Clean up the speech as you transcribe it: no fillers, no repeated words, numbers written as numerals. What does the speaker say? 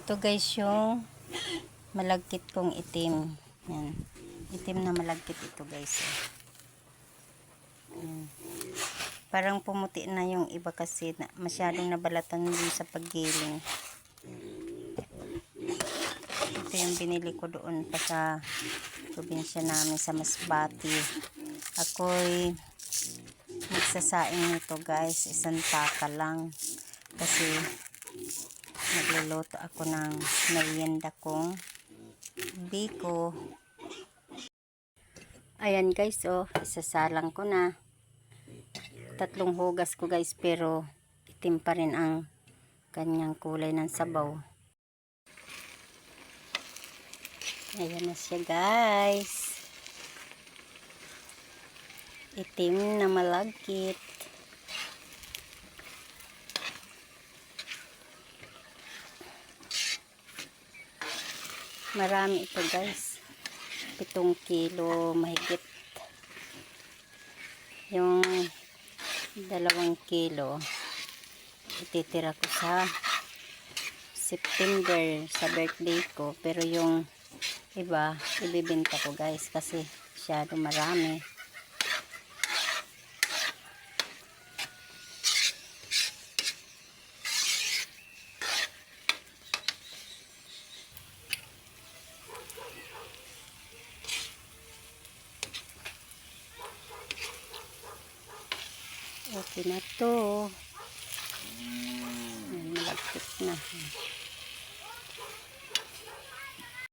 Ito guys yung malagkit kong itim. Yan. Itim na malagkit ito guys. Yan. Parang pumuti na yung iba kasi na masyadong nabalatan dun sa paggiling. Ito yung binili ko doon pa sa probinsya namin sa Masbate. Ako'y nagsasaing nito guys. Isang taka lang. Kasi nagluluto ako ng merienda kong biko. Ayan guys, oh, isasalang ko na. 3 hugas ko guys, pero itim pa rin ang kanyang kulay ng sabaw. Ayan na siya guys. Itim na malagkit. Marami ito guys. 7 kilo mahigit. Yung 2 kilo ititira ko sa September sa birthday ko, pero yung iba ibibenta ko guys kasi masyado marami. Okay na to. Malagkit na.